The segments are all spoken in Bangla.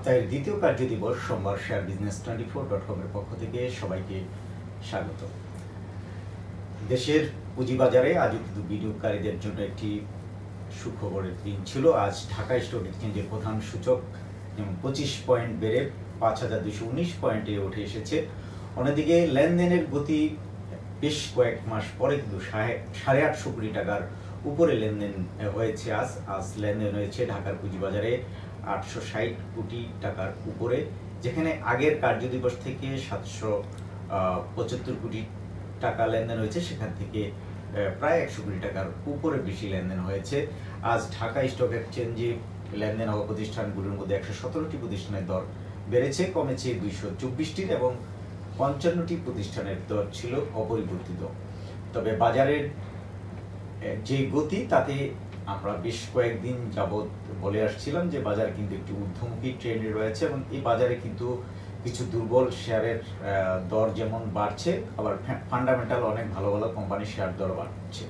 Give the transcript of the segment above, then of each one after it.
সপ্তাহের দ্বিতীয় কার্যদিবস সোমবার শেয়ার বিজনেস 24.com এর পক্ষ থেকে সবাইকে স্বাগত। দেশের পুঁজিবাজারে আজ কিন্তু বিনিয়োগকারীদের জন্য একটি সুখবরের দিন ছিল। আজ ঢাকা স্টক এক্সচেঞ্জের প্রধান সূচক 25 পয়েন্ট বেড়ে 5219 পয়েন্টে উঠে এসেছে। অন্যদিকে লেনদেনের গতি বেশ কয়েক মাস পরে কিন্তু 850 কোটি টাকার উপরে লেনদেন হয়েছে। আজ লেনদেন হয়েছে ঢাকার পুঁজিবাজারে 860 কোটি টাকার উপরে, যেখানে আগের কার্যদিবস থেকে 775 কোটি টাকা লেনদেন হয়েছে, সেখান থেকে প্রায় 100 কোটি টাকার উপরে বেশি লেনদেন হয়েছে। আজ ঢাকা স্টক এক্সচেঞ্জে লেনদেন হওয়া প্রতিষ্ঠানগুলোর মধ্যে 117টি প্রতিষ্ঠানের দর বেড়েছে, কমেছে 224টির এবং 55টি প্রতিষ্ঠানের দর ছিল অপরিবর্তিত। তবে বাজারের যে গতি, তাতে আমরা বেশ কয়েকদিন যাবৎ বলে আসছিলাম যে বাজার কিন্তু একটি ঊর্ধ্বমুখী ট্রেন্ডে রয়েছে এবং এই বাজারে কিন্তু কিছু দুর্বল শেয়ারের দর যেমন বাড়ছে, আবার ফান্ডামেন্টাল অনেক ভালো ভালো কোম্পানির শেয়ার দর বাড়ছে।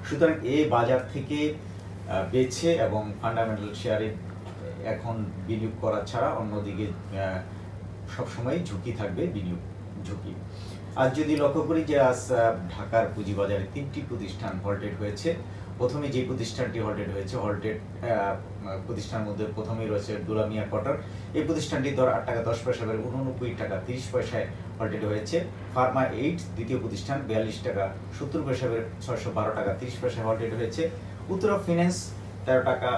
সুতরাং এই বাজার থেকে বেছে এবং ফান্ডামেন্টাল শেয়ারে এখন বিনিয়োগ করা ছাড়া অন্যদিকে সবসময় ঝুঁকি থাকবে, বিনিয়োগ ঝুঁকি। আজ যদি লক্ষ্য করি যে আজ ঢাকার পুঁজিবাজারে 3টি প্রতিষ্ঠান হল্টেড হয়েছে। প্রথমে যে প্রতিষ্ঠানটি হল্টেড হয়েছে, প্রতিষ্ঠানের মধ্যে প্রথমেই রয়েছে দুলামিয়া কটন। এই প্রতিষ্ঠানটির দর 8 টাকা 10 পয়সা বেড়ে 89 টাকা 30 পয়সায় হল্টেড হয়েছে। ফার্মা 8 দ্বিতীয় প্রতিষ্ঠান 42 টাকা 70 পয়সা বেড়ে 612 টাকা 30 পয়সায় হল্টেড হয়েছে। উত্তরা ফিন্যান্স 13 টাকা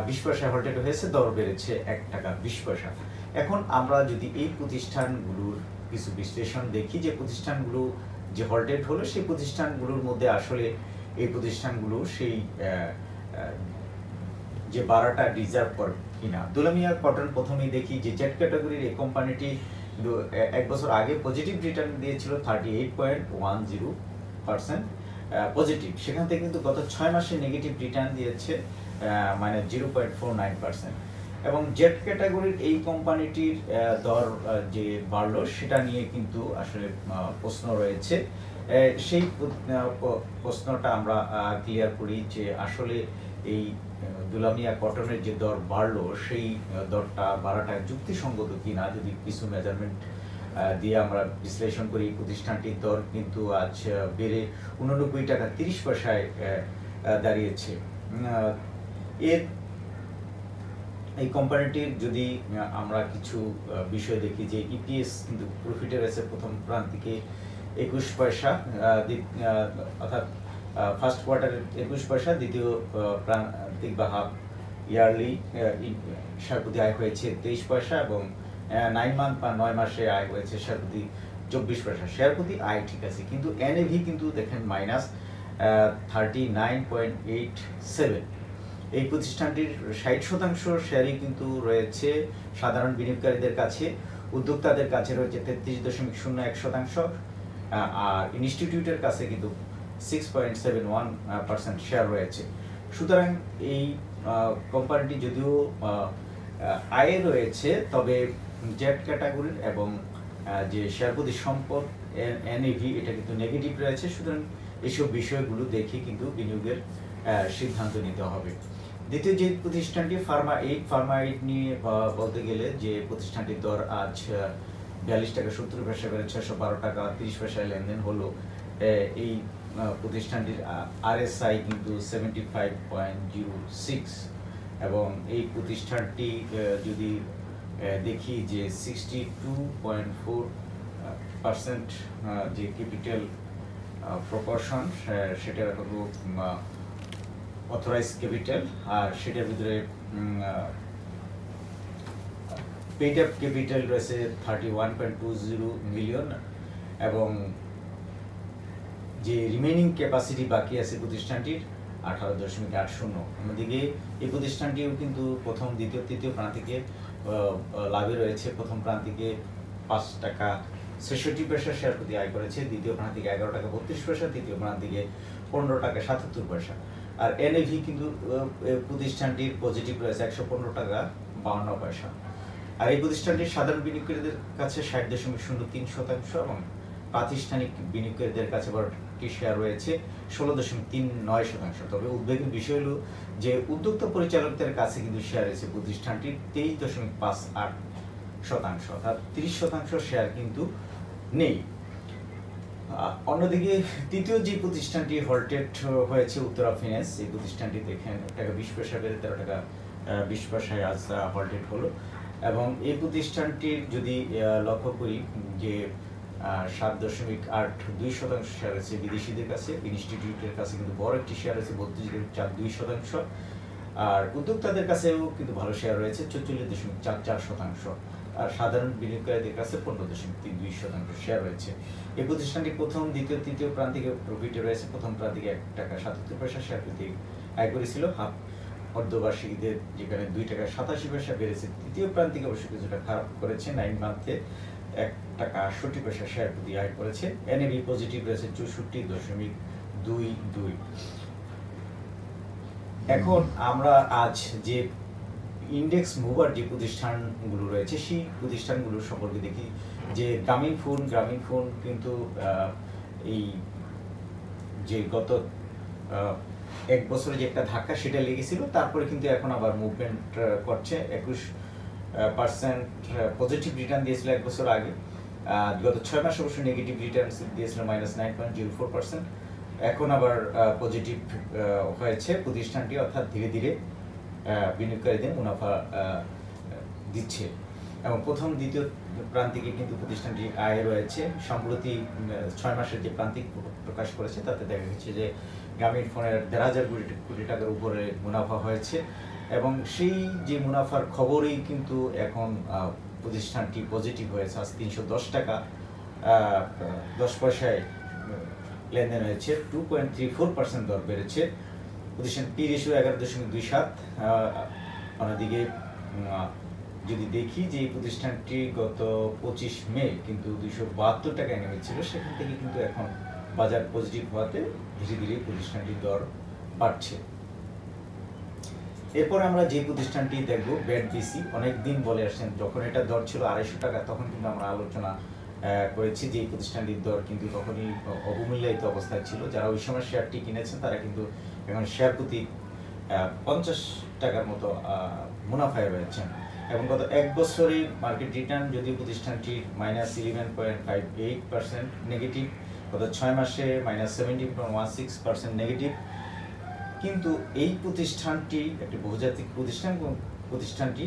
20 পয়সায় হল্টেড হয়েছে, দর বেড়েছে 1 টাকা 20 পয়সা। এখন আমরা যদি এই প্রতিষ্ঠানগুলোর কিছু বিশ্লেষণ দেখি, যে প্রতিষ্ঠানগুলো যে হল্টেড হলো সেই প্রতিষ্ঠানগুলোর মধ্যে আসলে এই প্রতিষ্ঠানগুলো সেই যে বাড়াটা ডিজার্ভ করে কিনা। দুলামিয়া কটন প্রথমেই দেখি যে জেড ক্যাটাগরির এই কোম্পানিটি কিন্তু 1 বছর আগে পজিটিভ রিটার্ন দিয়েছিল 38.10% পজিটিভ, সেখান থেকে কিন্তু গত 6 মাসে নেগেটিভ রিটার্ন দিয়েছে -0.49%। এবং জেড ক্যাটাগরির এই কোম্পানিটির দর যে বাড়লো সেটা নিয়ে কিন্তু আসলে প্রশ্ন রয়েছে। সেই প্রশ্নটা আমরা ক্লিয়ার করি যে আসলে এই দুলামিয়া কটনের যে দর বাড়লো সেই দরটা বাড়াটা যুক্তিসঙ্গত কিনা। যদি কিছু মেজারমেন্ট দিয়ে আমরা বিশ্লেষণ করি, প্রতিষ্ঠানটির দর কিন্তু আজ বেড়ে 89 টাকা 30 পয়সায় দাঁড়িয়েছে। এই কোম্পানিটির যদি আমরা কিছু বিষয় দেখি, যে ইপিএস কিন্তু প্রফিটে রয়েছে প্রথম প্রান্তিকে 21 পয়সা, অর্থাৎ ফার্স্ট কোয়ার্টারে 21 পয়সা, দ্বিতীয় প্রান্তিক বা হাফ ইয়ারলি শেয়ার প্রতি আয় হয়েছে 23 পয়সা এবং 9 মান্থ বা 9 মাসে আয় হয়েছে শেয়ার প্রতি 24 পয়সা। শেয়ার প্রতি আয় ঠিক আছে, কিন্তু এনএভি কিন্তু দেখেন -39.87। এই প্রতিষ্ঠানটির 60% শেয়ারই কিন্তু রয়েছে সাধারণ বিনিয়োগকারীদের কাছে, উদ্যোক্তাদের কাছে রয়েছে 33.01%, আর ইনস্টিটিউটের কাছে কিন্তু 6.71% শেয়ার রয়েছে। সুতরাং এই কোম্পানিটি যদিও আয়ে রয়েছে, তবে জেড ক্যাটাগরির এবং যে শেয়ার প্রতি সম্পদ এনএভি এটা কিন্তু নেগেটিভ রয়েছে। সুতরাং এইসব বিষয়গুলো দেখে কিন্তু বিনিয়োগের সিদ্ধান্ত নিতে হবে। দ্বিতীয় যে প্রতিষ্ঠানটি ফার্মা 8 নিয়ে বলতে গেলে যে প্রতিষ্ঠানটির দর আজ 42 টাকা 70 পয়সা বেড়ে 612 টাকা 30 পয়সায় লেনদেন হলো। এই প্রতিষ্ঠানটির আরএসআই কিন্তু 75.06 এবং এই প্রতিষ্ঠানটি যদি দেখি যে 62.4% যে ক্যাপিটাল প্রপোর্শন, সেটার হলো অথরাইজ ক্যাপিটাল, আর সেটার ভিতরে পেইড আপ ক্যাপিটাল রয়েছে 31.20 মিলিয়ন এবং যে রিমেইনিং ক্যাপাসিটি বাকি আছে প্রতিষ্ঠানটির 18.80। অন্যদিকে এই প্রতিষ্ঠানটিও কিন্তু প্রথম, দ্বিতীয়, তৃতীয় প্রান্তিকে লাভে রয়েছে। প্রথম প্রান্তিকে 5 টাকা 66 পয়সা শেয়ার প্রতি আয় করেছে, দ্বিতীয় প্রান্তিকে 11 টাকা 32 পয়সা, তৃতীয় প্রান্তিকে 15 টাকা 77 পয়সা। আর এনএভি কিন্তু প্রতিষ্ঠানটির পজিটিভ রয়েছে 115 টাকা 52 পয়সা। আর এই প্রতিষ্ঠানটির সাধারণ বিনিয়োগকারীদের কাছে 60.03% এবং প্রাতিষ্ঠানিক বিনিয়োগকারীদের কাছে বড়টি শেয়ার রয়েছে 16.39%। তবে উদ্বেগের বিষয় হলো যে উদ্যোক্তা পরিচালকদের কাছে কিন্তু শেয়ার রয়েছে প্রতিষ্ঠানটির 23.58%, অর্থাৎ 30% শেয়ার কিন্তু নেই। অন্যদিকে তৃতীয় যে প্রতিষ্ঠানটি হল্টেড হয়েছে উত্তরা ফিন্যান্স, এই প্রতিষ্ঠানটি দেখেন 1 টাকা 20 পয়সা বেড়ে 13 টাকা 20 পয়সায় আজ হল্টেড হলো। এবং এই প্রতিষ্ঠানটির যদি লক্ষ্য করি যে 7.82% শেয়ার আছে বিদেশিদের কাছে, ইনস্টিটিউটের কাছে কিন্তু বড় একটি শেয়ার আছে 32.2%, আর উদ্যোক্তাদের কাছেও কিন্তু ভালো শেয়ার রয়েছে 44.44%, আর সাধারণ বিনিয়োগকারীদের কাছে 15.32% শেয়ার রয়েছে। এই প্রতিষ্ঠানটি প্রথম, দ্বিতীয়, তৃতীয় প্রান্তিকে প্রফিটে রয়েছে। প্রথম প্রান্তিকে 1 টাকা 77 পয়সা শেয়ার প্রতি আয় করেছিল, অর্ধবার্ষিকীদের যেখানে 2 টাকা 87 পয়সা বেড়েছে। তৃতীয় প্রান্তিকে অবশ্য কিছুটা খারাপ করেছে, 9 মান্থে 1 টাকা 68 পয়সা শেয়ার প্রতি আয় করেছে। এনএবি পজিটিভ রয়েছে 64.22। এখন আমরা আজ যে ইন্ডেক্স মুভার যে প্রতিষ্ঠানগুলো রয়েছে সেই প্রতিষ্ঠানগুলোর সম্পর্কে দেখি। যে গ্রামীণ ফোন কিন্তু এই যে গত 1 বছরে যে একটা ধাক্কা সেটা লেগেছিল, তারপরে কিন্তু এখন আবার মুভমেন্ট করছে। 21% পজিটিভ রিটার্ন দিয়েছিল 1 বছর আগে। গত 6 মাস অবশ্য নেগেটিভ রিটার্ন দিয়েছিল -9.04%। এখন আবার পজিটিভ হয়েছে প্রতিষ্ঠানটি, অর্থাৎ ধীরে ধীরে বিনিয়োগকারীদের মুনাফা দিচ্ছে। এবং প্রথম, দ্বিতীয় প্রান্তিকে কিন্তু প্রতিষ্ঠানটি আয় রয়েছে। সম্প্রতি 6 মাসের যে প্রান্তিক প্রকাশ করেছে তাতে দেখা গেছে যে গ্রামীণ ফোনের 1,500 কোটি টাকার উপরে মুনাফা হয়েছে, এবং সেই যে মুনাফার খবরেই কিন্তু এখন প্রতিষ্ঠানটি পজিটিভ হয়েছে। আজ 310 টাকা 10 পয়সায় লেনদেন হয়েছে, 2.34% দর বেড়েছে। প্রতিষ্ঠান পি রেশিও 11.27। অন্যদিকে যদি দেখি যে এই প্রতিষ্ঠানটি গত 25 মে কিন্তু 272 টাকায় নেমেছিল, সেখান থেকে কিন্তু এখন বাজার পজিটিভ হওয়াতে ধীরে ধীরে প্রতিষ্ঠানটির দর বাড়ছে। এরপর আমরা যে প্রতিষ্ঠানটি দেখব BADBC। অনেকদিন বলে আসছেন, যখন এটা দর ছিল 250 টাকা তখন কিন্তু আমরা আলোচনা করেছি যে এই প্রতিষ্ঠানটির দর কিন্তু তখনই অবমূল্যায়িত অবস্থায় ছিল। যারা ওই সময় শেয়ারটি কিনেছেন তারা কিন্তু এখন শেয়ার প্রতি 50 টাকার মতো মুনাফায় রয়েছেন। এবং গত 1 বছরে মার্কেট রিটার্ন যদিও প্রতিষ্ঠানটি -11.58% নেগেটিভ, গত 6 মাসে -17.16% নেগেটিভ। কিন্তু এই প্রতিষ্ঠানটি একটি বহুজাতিক প্রতিষ্ঠান, এবং প্রতিষ্ঠানটি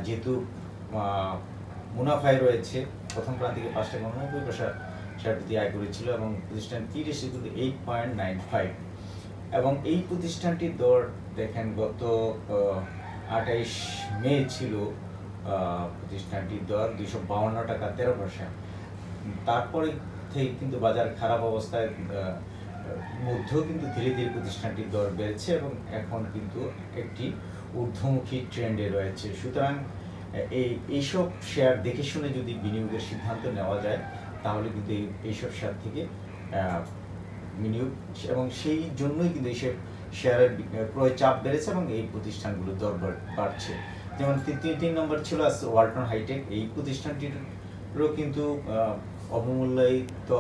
যেহেতু মুনাফায় রয়েছে, প্রথম প্রান্তিকে 5 টাকা 99 পয়সা শেয়ার প্রতি আয় করেছিল, এবং প্রতিষ্ঠান পি রেশিও কিন্তু 8.95। এবং এই প্রতিষ্ঠানটির দর দেখেন গত 28 মে ছিল প্রতিষ্ঠানটির দর 252 টাকা 13 পয়সা। তারপরে থেকে কিন্তু বাজার খারাপ অবস্থায় মধ্যেও কিন্তু ধীরে ধীরে প্রতিষ্ঠানটির দর বেড়েছে, এবং এখন কিন্তু একটি ঊর্ধ্বমুখী ট্রেন্ডে রয়েছে। সুতরাং এইসব শেয়ার দেখে শুনে যদি বিনিয়োগের সিদ্ধান্ত নেওয়া যায় তাহলে কিন্তু এইসব শেয়ার থেকে বিনিয়োগ, এবং সেই জন্যই কিন্তু এইসব শেয়ারের ক্রয় চাপ বেড়েছে এবং এই প্রতিষ্ঠানগুলোর দর বাড়ছে। যেমন 3 নম্বর ছিল ওয়ালটন হাইটেক। এই প্রতিষ্ঠানটিরও কিন্তু অবমূল্যায়িত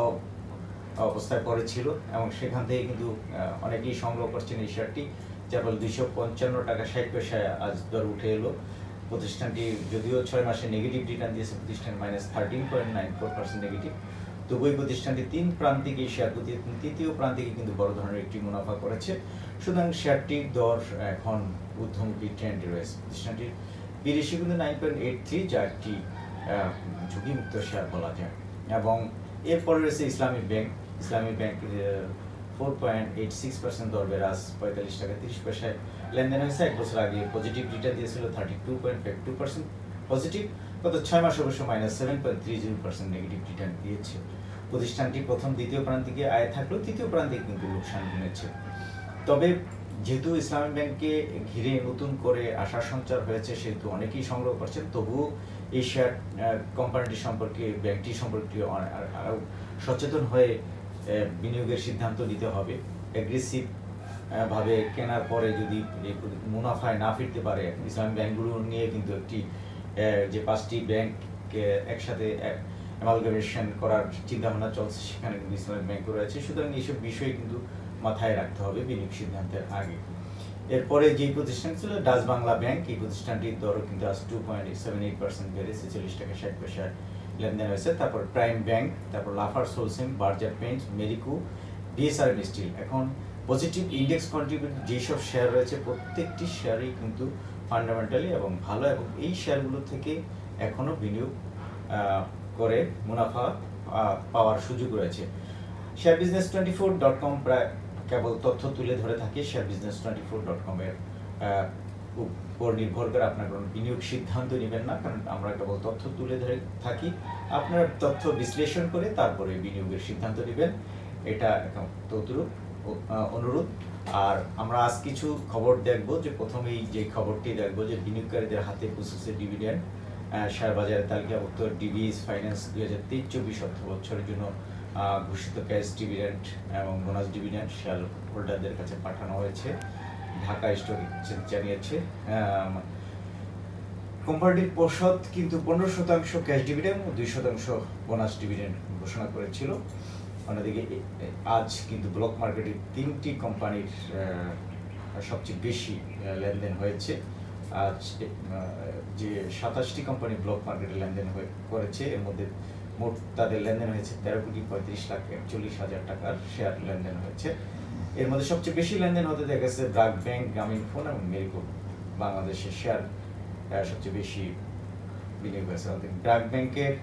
অবস্থায় পড়েছিল, এবং সেখান থেকে কিন্তু অনেকেই সংগ্রহ করছেন এই শেয়ারটি, যার ফলে 255 টাকা 60 পয়সায় আজ দর উঠে এলো। প্রতিষ্ঠানটি যদিও 6 মাসে নেগেটিভ রিটার্ন দিয়েছে, প্রতিষ্ঠান -13.94% নেগেটিভ, তবু এই প্রতিষ্ঠানটি 3 প্রান্তিকে শেয়ার প্রতি তৃতীয় প্রান্তিকে কিন্তু বড় ধরনের একটি মুনাফা করেছে। সুতরাং শেয়ারটির দর এখন ঊর্ধ্বমুখী ট্রেন্ডে রয়েছে। প্রতিষ্ঠানটির পি রেশিও কিন্তু 9.83, যা একটি ঝুঁকিমুক্ত শেয়ার বলা যায়। এবং এরপরে রয়েছে ইসলামী ব্যাংক। 4.86% দর বেড়ে আজ 45 টাকা 30 পয়সায় লেনদেন হয়েছে। 1 বছর আগে পজিটিভ রিটার্ন দিয়েছিল 32.52% পজিটিভ, গত 6 মাস অবশ্য -7.30% নেগেটিভ রিটার্ন দিয়েছে। প্রতিষ্ঠানটি প্রথম, দ্বিতীয় প্রান্তিকে আয় থাকলেও তৃতীয় প্রান্তিকে কিন্তু লোকসান গুনেছে। তবে যেহেতু ইসলামী ব্যাংককে ঘিরে নতুন করে আশার সঞ্চার হয়েছে, সেহেতু অনেকেই সংগ্রহ করছেন, তবুও এই শেয়ার কোম্পানিটি সম্পর্কে, ব্যাংকটি সম্পর্কে আরও সচেতন হয়ে বিনিয়োগের সিদ্ধান্ত নিতে হবে। অ্যাগ্রেসিভ ভাবে কেনার পরে যদি মুনাফায় না ফিরতে পারে, ইসলামী ব্যাংকগুলো নিয়ে কিন্তু একটি যে 5টি ব্যাংক একসাথে অ্যামালগামেশন করার চিন্তাভাবনা চলছে, সেখানে কিন্তু ইসলামিক ব্যাংক রয়েছে। সুতরাং এইসব বিষয় কিন্তু মাথায় রাখতে হবে বিনিয়োগ সিদ্ধান্তের আগে। এরপরে যে প্রতিষ্ঠান ছিল ডাচ বাংলা ব্যাংক, এই প্রতিষ্ঠানটির দরও কিন্তু আজ 2.78% বেড়ে 46 টাকা 60 পয়সায় লেনদেন হয়েছে। তারপর প্রাইম ব্যাংক, তারপর Lafarge Holcim, Berger Paints, Marico, DSR steel. এখন পজিটিভ ইন্ডেক্স কন্ট্রিবিউট যেসব শেয়ার রয়েছে প্রত্যেকটি শেয়ারই কিন্তু ফান্ডামেন্টালি এবং ভালো, এবং এই শেয়ারগুলো থেকে এখনও বিনিয়োগ করে মুনাফা পাওয়ার সুযোগ রয়েছে। sharebusiness24.com প্রায় কেবল তথ্য তুলে ধরে থাকে। sharebusiness24.com এর উপর নির্ভর করে আপনার কোনো বিনিয়োগ সিদ্ধান্ত নেবেন না, কারণ আমরা কেবল তথ্য তুলে ধরে থাকি। আপনার তথ্য বিশ্লেষণ করে তারপরে বিনিয়োগের সিদ্ধান্ত নেবেন, এটা ততটুকু অনুরোধ। আর আমরা আজ কিছু খবর দেখব, যে প্রথমেই যে খবরটি দেখব যে বিনিয়োগকারীদের হাতে পৌঁছেছে ডিভিডেন্ড। শেয়ার বাজারে তালিকাভুক্ত ডিবিএস ফাইন্যান্স 2023-24 অর্থ বছরের জন্য ঘোষিত ক্যাশ ডিভিডেন্ড এবং বোনাস ডিভিডেন্ড শেয়ার হোল্ডারদের কাছে পাঠানো হয়েছে, ঢাকা স্টক এক্সচেঞ্জ জানিয়েছে। কোম্পানির পর্ষদ কিন্তু 15% ক্যাশ ডিভিডেন্ড ও 2% বোনাস ডিভিডেন্ড ঘোষণা করেছিল। অন্যদিকে আজ কিন্তু ব্লক মার্কেটে 3টি কোম্পানির সবচেয়ে বেশি লেনদেন হয়েছে। আজ যে 27টি কোম্পানি ব্লক মার্কেটে লেনদেন করেছে, এর মধ্যে মোট তাদের লেনদেন হয়েছে 13,35,41,000 টাকার শেয়ার লেনদেন হয়েছে। এর মধ্যে সবচেয়ে বেশি লেনদেন হতে দেখা গেছে ব্র্যাক ব্যাংক, গ্রামীণ ফোন এবং মেরিকো বাংলাদেশের শেয়ার সবচেয়ে বেশি বিনিয়োগ হয়েছে। ব্র্যাক ব্যাংকের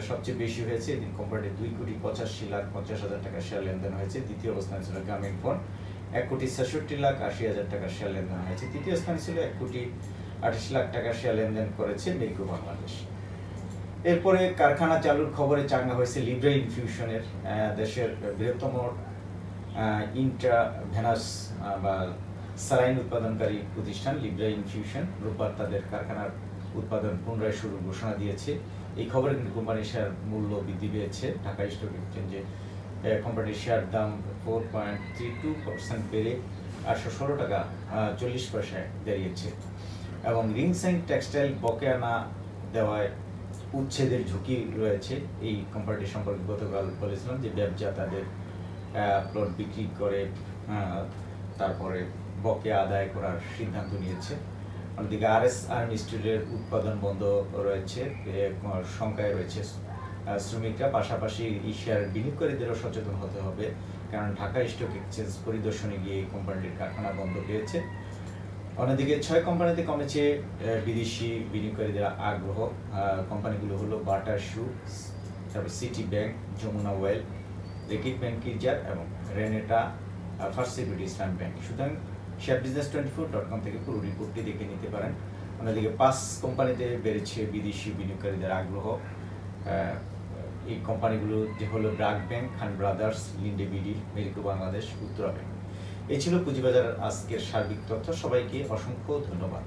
সবচেয়ে বেশি হয়েছে, এদিন কোম্পানির 2,85,50,000 টাকার শেয়ার লেনদেন হয়েছে। দ্বিতীয় অবস্থানে ছিল গ্রামীণ ফোন, 1,66,80,000 টাকার শেয়ার লেনদেন হয়েছে। তৃতীয় স্থানে ছিল 1,28,00,000 টাকার শেয়ার লেনদেন করেছে মেরিকো বাংলাদেশ। এরপরে কারখানা চালুর খবরে চাঙ্গা হয়েছে লিব্রা ইনফিউশনের। দেশের বৃহত্তম ইন্ট্রাভেনাস বা স্যালাইন উৎপাদনকারী প্রতিষ্ঠান লিব্রা ইনফিউশন রোববার তাদের কারখানার উৎপাদন পুনরায় শুরুর ঘোষণা দিয়েছে। এই খবরে কিন্তু কোম্পানির শেয়ার মূল্য বৃদ্ধি পেয়েছে। ঢাকা স্টক এক্সচেঞ্জে কোম্পানির শেয়ার দাম 4.32% বেড়ে 816 টাকা 40 পয়সায় দাঁড়িয়েছে। এবং রিংসাইন টেক্সটাইল বকেয়া না দেওয়ায় উচ্ছেদের ঝুঁকি রয়েছে। এই কোম্পানিটি সম্পর্কে গতকাল বলেছিলাম যে ব্যবসা তাদের প্লট বিক্রি করে তারপরে বকেয়া আদায় করার সিদ্ধান্ত নিয়েছে। অন্যদিকে আরএস আর্মি স্টিলের উৎপাদন বন্ধ রয়েছে, শঙ্কায় রয়েছে শ্রমিকরা। পাশাপাশি এই শেয়ার বিনিয়োগকারীদেরও সচেতন হতে হবে, কারণ ঢাকা স্টক এক্সচেঞ্জ পরিদর্শনে গিয়ে এই কোম্পানিটির কারখানা বন্ধ পেয়েছে। অন্যদিকে 6 কোম্পানিতে কমেছে বিদেশি বিনিয়োগকারীদের আগ্রহ। কোম্পানিগুলো হলো বাটার শু, তারপর City Bank, Jamuna oil, Reckitt Benckiser এবং Renata first security Islami bank. সুতরাং sharebusiness24.com থেকে পুরো রিপোর্টটি দেখে নিতে পারেন। অন্যদিকে 5 কোম্পানিতে বেড়েছে বিদেশি বিনিয়োগকারীদের আগ্রহ। এই কোম্পানিগুলো যে হলো BRAC bank, Khan brothers, Linde BD, Marico Bangladesh, Uttara bank. এই ছিল পুঁজিবাজারের আজকের সার্বিক তথ্য। সবাইকে অসংখ্য ধন্যবাদ।